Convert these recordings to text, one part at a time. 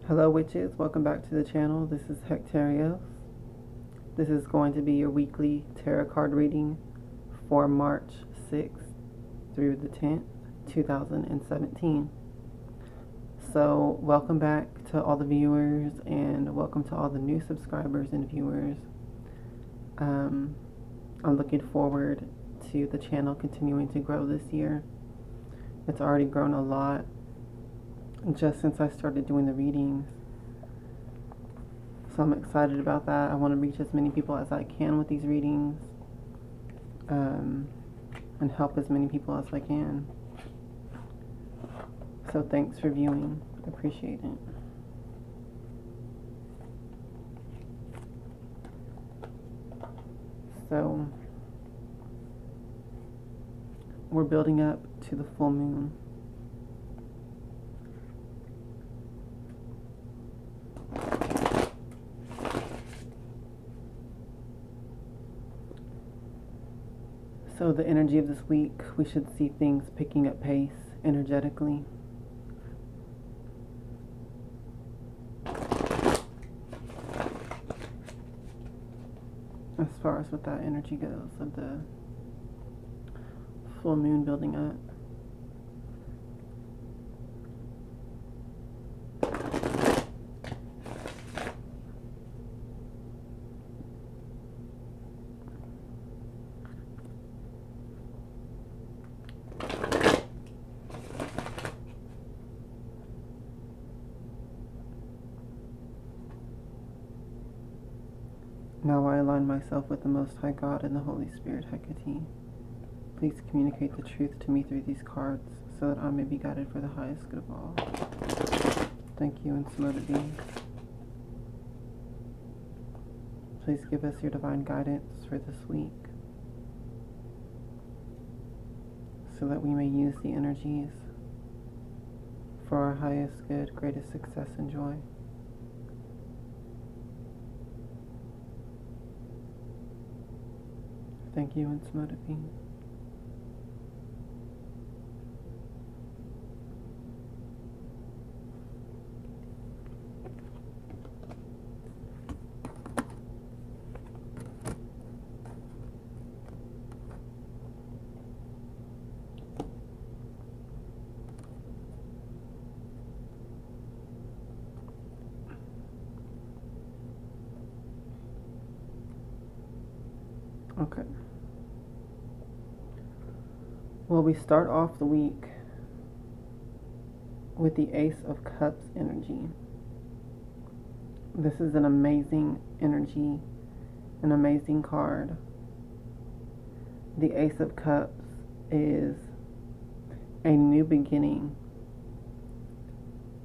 Hello witches, welcome back to the channel. This is Hekterios. This is going to be your weekly tarot card reading for March 6th through the 10th, 2017. So welcome back to all the viewers and welcome to all the new subscribers and viewers. I'm looking forward to the channel continuing to grow this year. It's already grown a lot just since I started doing the readings. So I'm excited about that. I want to reach as many people as I can with these readings, and help as many people as I can. So thanks for viewing. Appreciate it. So we're building up to the full moon. So the energy of this week, we should see things picking up pace energetically. As far as what that energy goes of the full moon building up. Now I align myself with the Most High God and the Holy Spirit, Hecate. Please communicate the truth to me through these cards so that I may be guided for the highest good of all. Thank you, and slow to be. Please give us your divine guidance for this week so that we may use the energies for our highest good, greatest success and joy. Thank you, and slow to be. Okay. Well, we start off the week with the Ace of Cups energy. This is an amazing energy, an amazing card. The Ace of Cups is a new beginning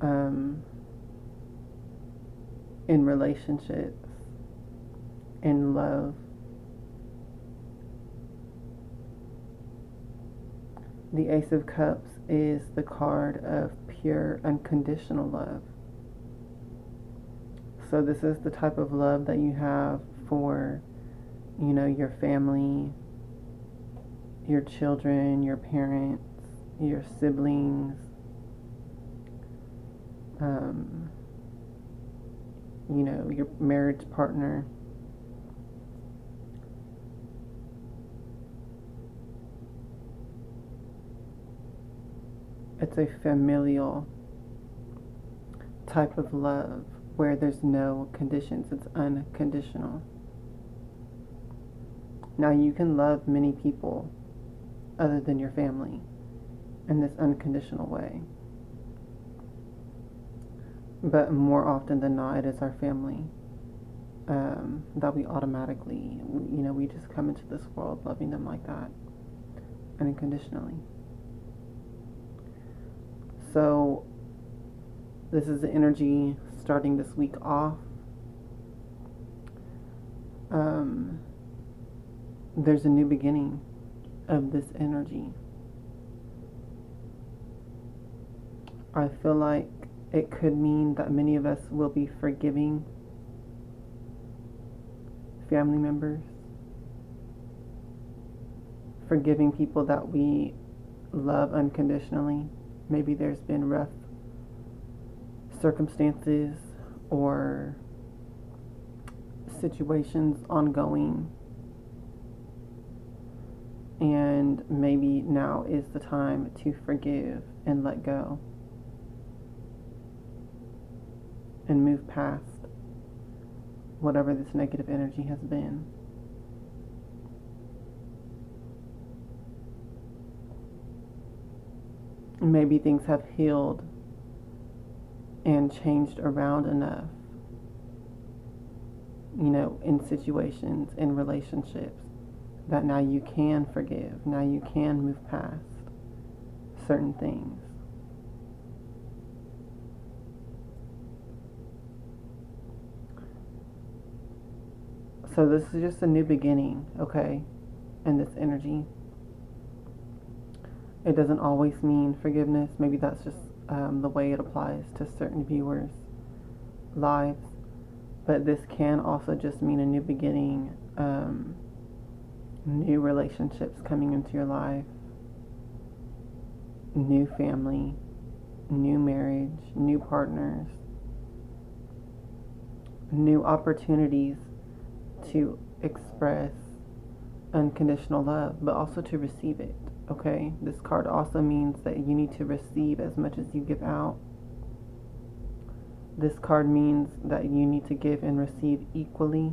in relationships, in love. The Ace of Cups is the card of pure, unconditional love. So this is the type of love that you have for, your family, your children, your parents, your siblings, your marriage partner. It's a familial type of love where there's no conditions. It's unconditional. Now you can love many people other than your family in this unconditional way. But more often than not, it is our family that we automatically, we just come into this world loving them like that, unconditionally. So this is the energy starting this week off. There's a new beginning of this energy. I feel like it could mean that many of us will be forgiving family members, forgiving people that we love unconditionally. Maybe there's been rough circumstances or situations ongoing, and maybe now is the time to forgive and let go and move past whatever this negative energy has been. Maybe things have healed and changed around enough, in situations, in relationships, that now you can forgive. Now you can move past certain things. So this is just a new beginning, okay, in this energy. It doesn't always mean forgiveness. Maybe that's just the way it applies to certain viewers' lives. But this can also just mean a new beginning, new relationships coming into your life, new family, new marriage, new partners, new opportunities to express unconditional love, but also to receive it, okay? This card also means that you need to receive as much as you give out. This card means that you need to give and receive equally.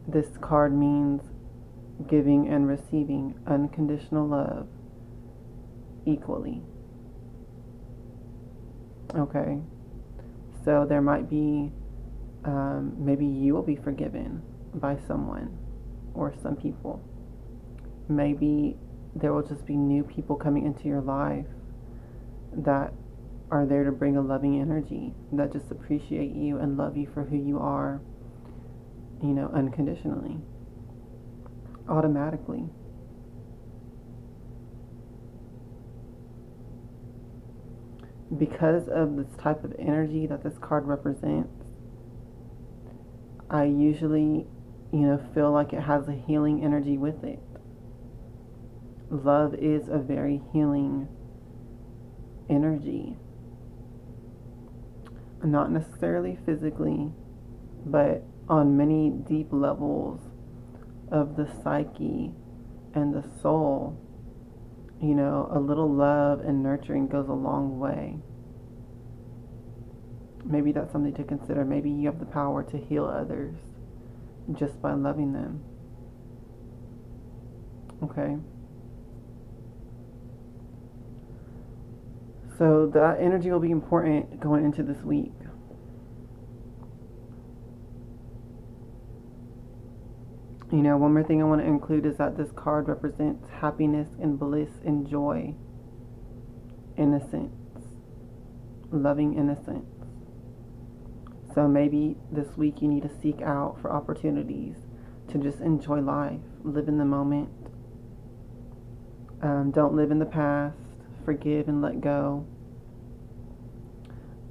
This card means giving and receiving unconditional love equally. Okay? So there might be, maybe you will be forgiven by someone or some people. Maybe there will just be new people coming into your life that are there to bring a loving energy, that just appreciate you and love you for who you are, unconditionally, automatically. Because of this type of energy that this card represents, I usually, feel like it has a healing energy with it. Love is a very healing energy. Not necessarily physically, but on many deep levels of the psyche and the soul. A little love and nurturing goes a long way. Maybe that's something to consider. Maybe you have the power to heal others just by loving them. Okay? So that energy will be important going into this week. One more thing I want to include is that this card represents happiness and bliss and joy, innocence, loving innocence. So maybe this week you need to seek out for opportunities to just enjoy life, live in the moment. Don't live in the past. Forgive and let go.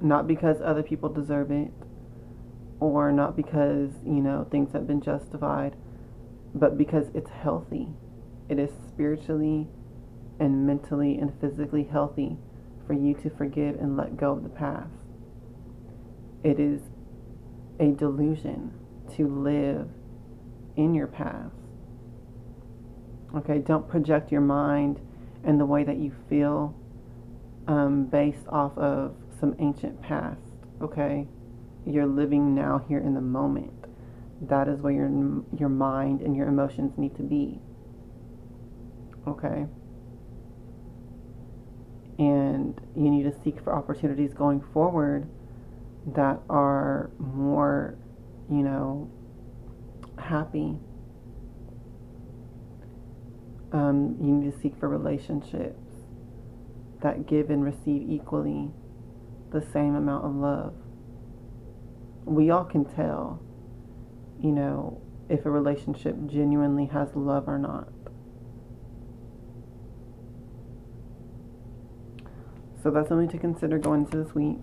Not because other people deserve it, or not because, things have been justified, but because it's healthy. It is spiritually and mentally and physically healthy for you to forgive and let go of the past. It is a delusion to live in your past. Okay, don't project your mind and the way that you feel based off of some ancient past. Okay, you're living now here in the moment. That is where your mind and your emotions need to be. Okay? And you need to seek for opportunities going forward that are more, happy. You need to seek for relationships that give and receive equally the same amount of love. We all can tell, if a relationship genuinely has love or not. So that's something to consider going into this week.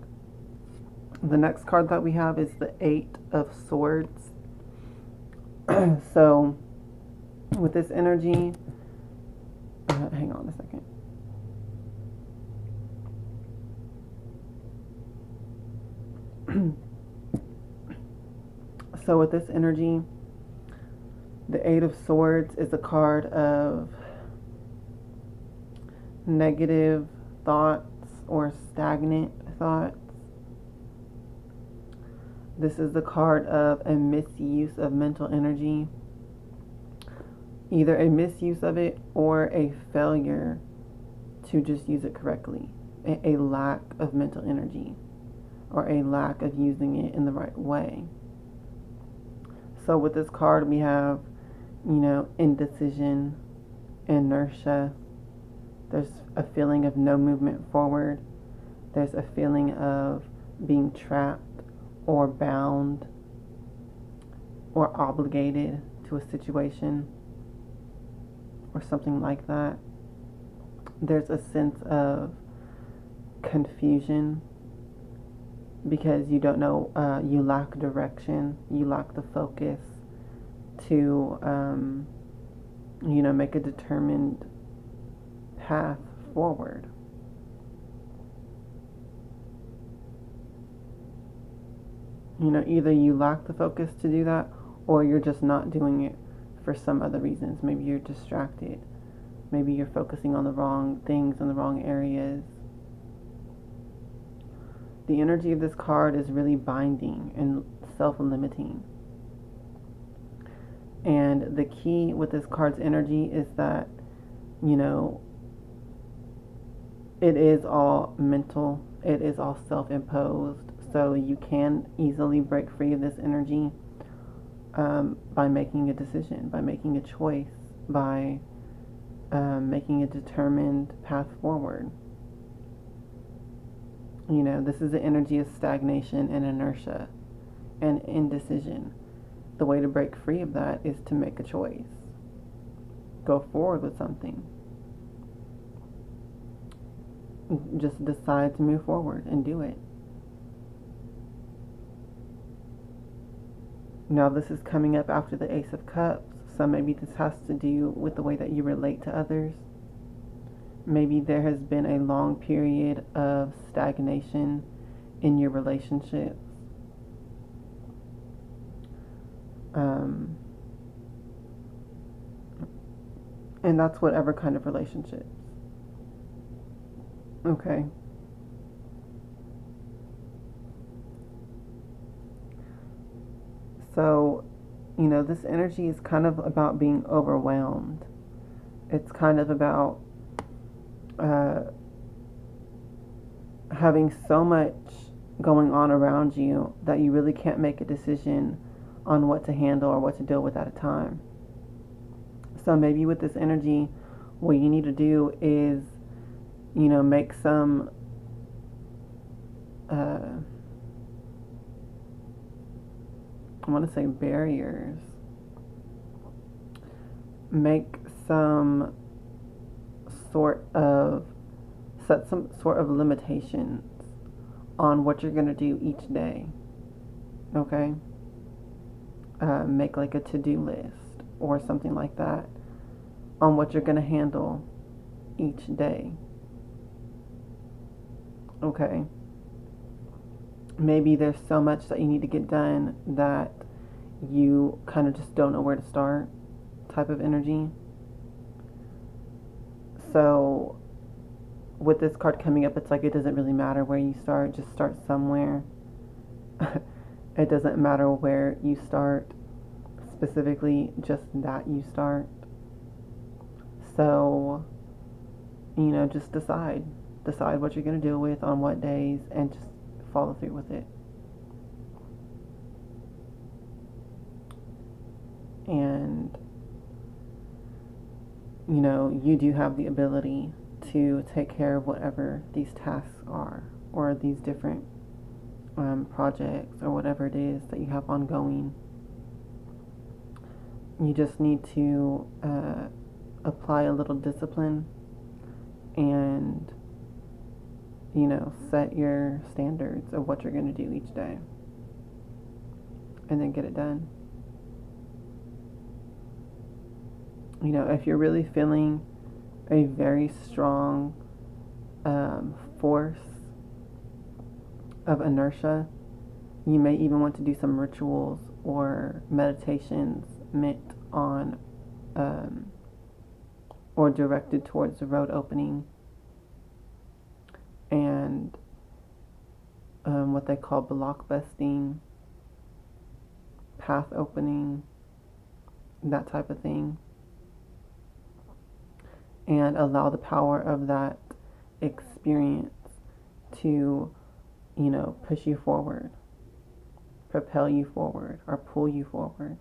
The next card that we have is the 8 of Swords. So with this energy, hang on a second. So with this energy, the Eight of Swords is a card of negative thoughts or stagnant thoughts. This is the card of a misuse of mental energy, either a misuse of it or a failure to just use it correctly, a lack of mental energy or a lack of using it in the right way. So with this card, we have, indecision, inertia. There's a feeling of no movement forward. There's a feeling of being trapped or bound or obligated to a situation or something like that. There's a sense of confusion because you don't know, you lack direction, you lack the focus to, make a determined path forward. Either you lack the focus to do that or you're just not doing it for some other reasons. Maybe you're distracted. Maybe you're focusing on the wrong things in the wrong areas. The energy of this card is really binding and self-limiting. And the key with this card's energy is that, it is all mental. It is all self-imposed. So you can easily break free of this energy by making a decision, by making a choice, by making a determined path forward. This is the energy of stagnation and inertia and indecision. The way to break free of that is to make a choice. Go forward with something. Just decide to move forward and do it. Now this is coming up after the Ace of Cups, so maybe this has to do with the way that you relate to others. Maybe there has been a long period of stagnation in your relationships. And that's whatever kind of relationships. Okay. So, this energy is kind of about being overwhelmed. It's kind of about having so much going on around you that you really can't make a decision on what to handle or what to deal with at a time. So maybe with this energy, what you need to do is, make some I want to say barriers. Make some set some sort of limitations on what you're going to do each day. Okay? Make like a to-do list or something like that on what you're going to handle each day. Okay? Maybe there's so much that you need to get done that you kind of just don't know where to start, type of energy. So with this card coming up, it's like it doesn't really matter where you start, just start somewhere. It doesn't matter where you start, specifically just that you start. So, just decide what you're going to deal with on what days and just follow through with it. And, you do have the ability to take care of whatever these tasks are or these different projects or whatever it is that you have ongoing. You just need to apply a little discipline and, set your standards of what you're going to do each day and then get it done. If you're really feeling a very strong force of inertia, You may even want to do some rituals or meditations meant on or directed towards the road opening and what they call block busting, path opening, that type of thing. And allow the power of that experience to, push you forward, propel you forward, or pull you forward.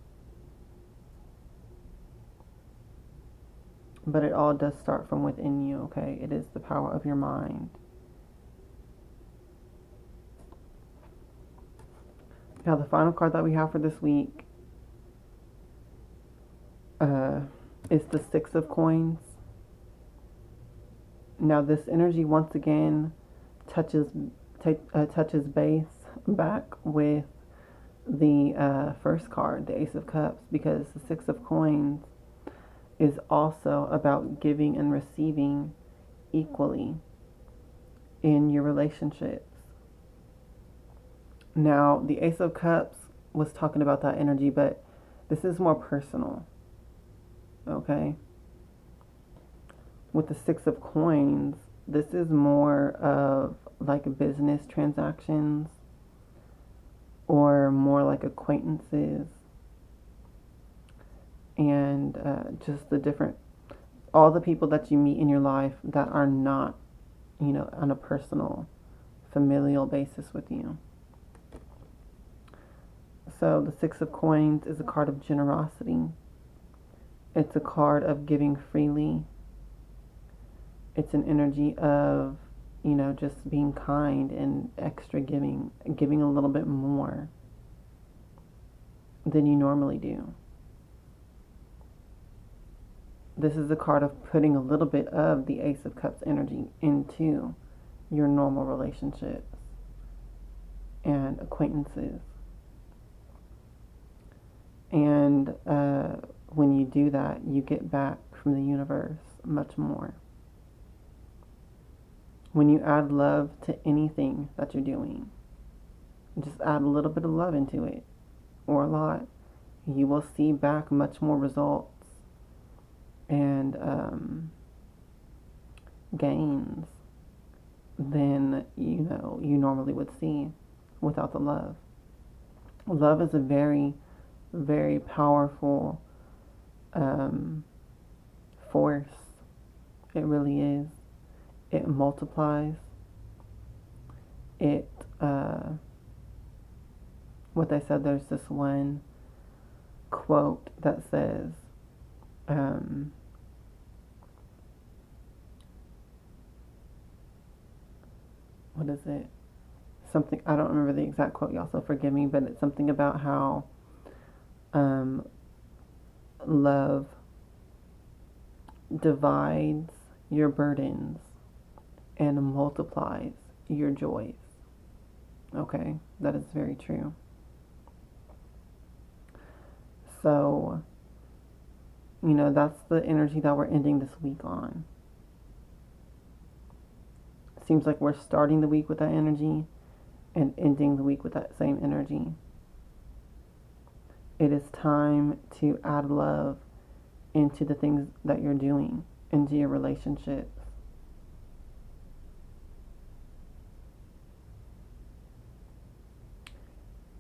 But it all does start from within you, okay? It is the power of your mind. Now, the final card that we have for this week is the Six of Coins. Now, this energy once again touches base back with the first card, the Ace of Cups, because the Six of Coins is also about giving and receiving equally in your relationships. Now, the Ace of Cups was talking about that energy, but this is more personal, okay? With the Six of Coins, this is more of like business transactions or more like acquaintances and just all the people that you meet in your life that are not, on a personal, familial basis with you. So the Six of Coins is a card of generosity. It's a card of giving freely. It's an energy of, just being kind and extra giving a little bit more than you normally do. This is a card of putting a little bit of the Ace of Cups energy into your normal relationships and acquaintances. And when you do that, you get back from the universe much more. When you add love to anything that you're doing, just add a little bit of love into it, or a lot, you will see back much more results and gains than you normally would see without the love. Love is a very, very powerful force. It really is. It multiplies. It what they said, there's this one quote that says what is it? Something, I don't remember the exact quote, y'all, so forgive me, but it's something about how love divides your burdens and multiplies your joys. Okay, that is very true. So, that's the energy that we're ending this week on. Seems like we're starting the week with that energy and ending the week with that same energy. It is time to add love into the things that you're doing, into your relationships.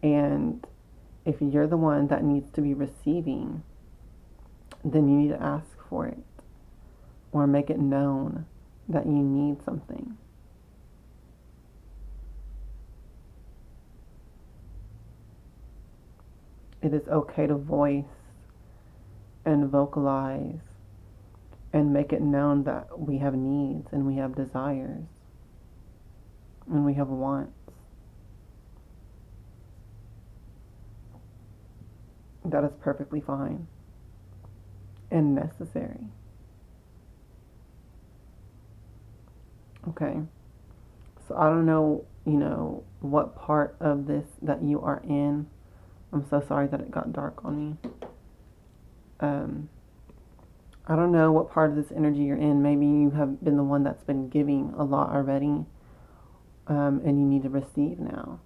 And if you're the one that needs to be receiving, then you need to ask for it or make it known that you need something. It is okay to voice and vocalize and make it known that we have needs and we have desires and we have wants. That is perfectly fine and necessary. Okay. So I don't know, what part of this that you are in. I'm so sorry that it got dark on me. I don't know what part of this energy you're in. Maybe you have been the one that's been giving a lot already, and you need to receive now.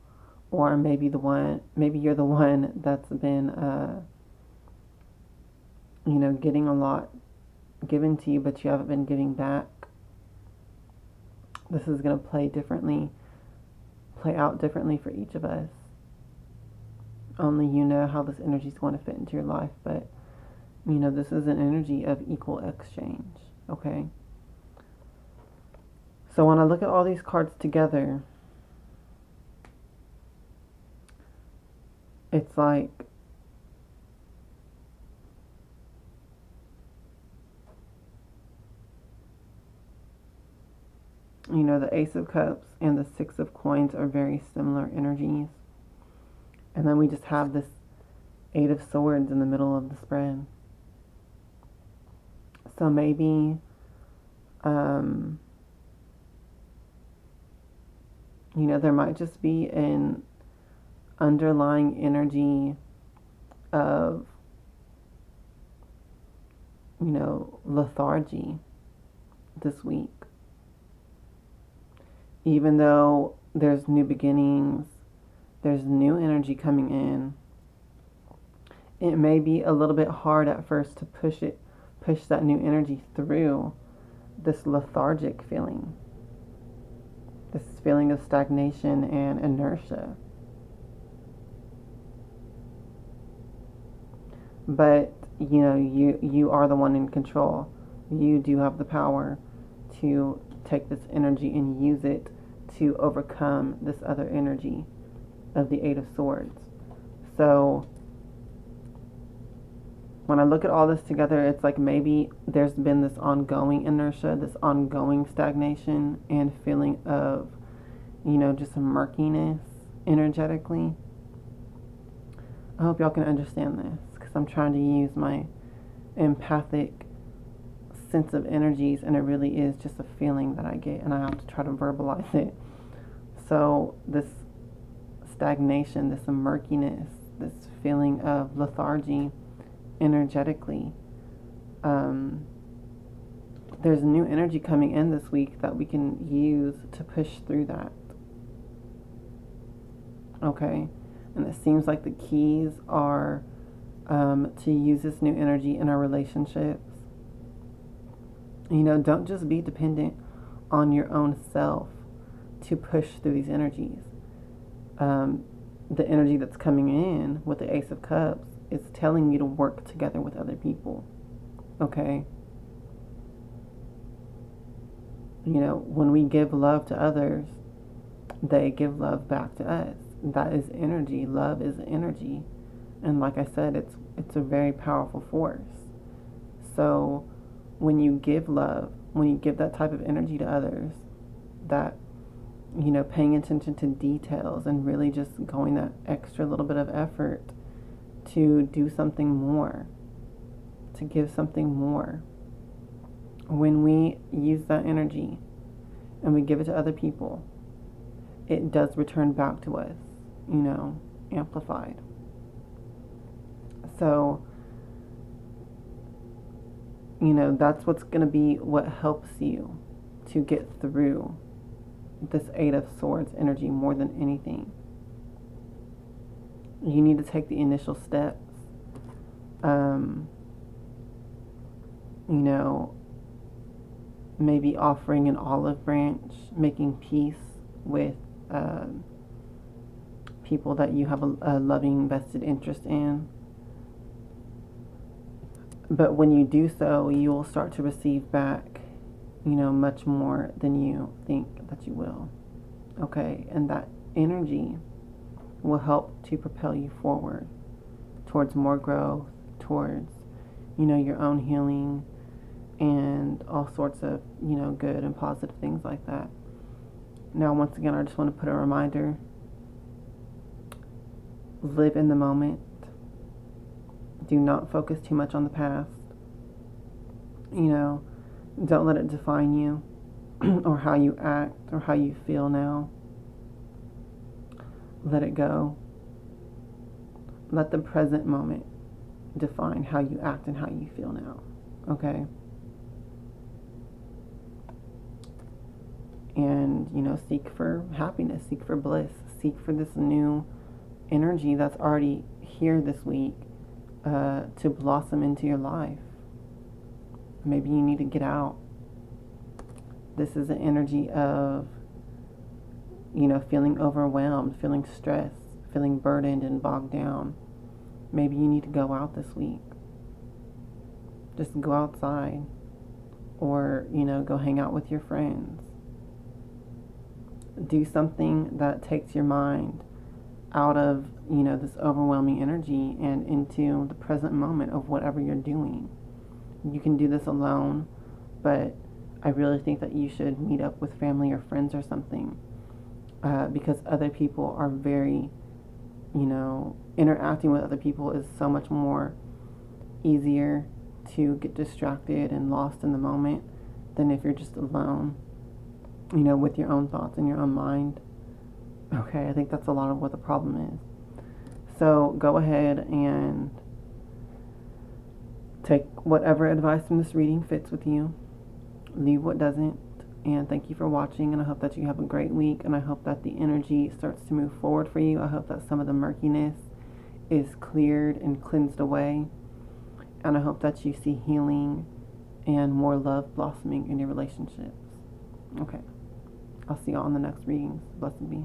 Or maybe you're the one that's been, getting a lot given to you, but you haven't been giving back. This is going to play out differently for each of us. Only you know how this energy is going to fit into your life, but this is an energy of equal exchange, okay? So when I look at all these cards together, it's like the Ace of Cups and the Six of Coins are very similar energies. And then we just have this Eight of Swords in the middle of the spread. So maybe there might just be an underlying energy of lethargy this week. Even though there's new beginnings, there's new energy coming in, it may be a little bit hard at first to push that new energy through this lethargic feeling, this feeling of stagnation and inertia. But you are the one in control. You do have the power to take this energy and use it to overcome this other energy of the Eight of Swords. So when I look at all this together, it's like maybe there's been this ongoing inertia, this ongoing stagnation and feeling of, just murkiness energetically. I hope y'all can understand this, because I'm trying to use my empathic sense of energies, and it really is just a feeling that I get, and I have to try to verbalize it. So this stagnation, this murkiness, this feeling of lethargy energetically, there's new energy coming in this week that we can use to push through that. Okay? And it seems like the keys are to use this new energy in our relationships. Don't just be dependent on your own self to push through these energies. The energy that's coming in with the Ace of Cups is telling you to work together with other people. Okay? When we give love to others, they give love back to us. That is energy. Love is energy. And like I said, it's a very powerful force. So when you give love, when you give that type of energy to others, that, paying attention to details and really just going that extra little bit of effort to do something more, to give something more. When we use that energy and we give it to other people, it does return back to us, amplified. So, that's what's going to be what helps you to get through this Eight of Swords energy more than anything. You need to take the initial steps. Maybe offering an olive branch, making peace with people that you have a loving, vested interest in. But when you do so, you will start to receive back, much more than you think that you will. Okay? And that energy will help to propel you forward towards more growth, towards, your own healing, and all sorts of, good and positive things like that. Now, once again, I just want to put a reminder. Live in the moment. Do not focus too much on the past. Don't let it define you or how you act or how you feel now. Let it go. Let the present moment define how you act and how you feel now. Okay? and, seek for happiness, seek for bliss, seek for this new energy that's already here this week to blossom into your life. Maybe you need to get out. This is an energy of, feeling overwhelmed, feeling stressed, feeling burdened and bogged down. Maybe you need to go out this week. Just go outside, or, go hang out with your friends. Do something that takes your mind out of, this overwhelming energy and into the present moment of whatever you're doing. You can do this alone, but I really think that you should meet up with family or friends or something, because other people are very, interacting with other people is so much more easier to get distracted and lost in the moment than if you're just alone, with your own thoughts in your own mind. Okay, I think that's a lot of what the problem is. So go ahead and take whatever advice from this reading fits with you. Leave what doesn't. And thank you for watching, and I hope that you have a great week, and I hope that the energy starts to move forward for you. I hope that some of the murkiness is cleared and cleansed away, and I hope that you see healing and more love blossoming in your relationships. Okay, I'll see you all in the next readings. Blessed be.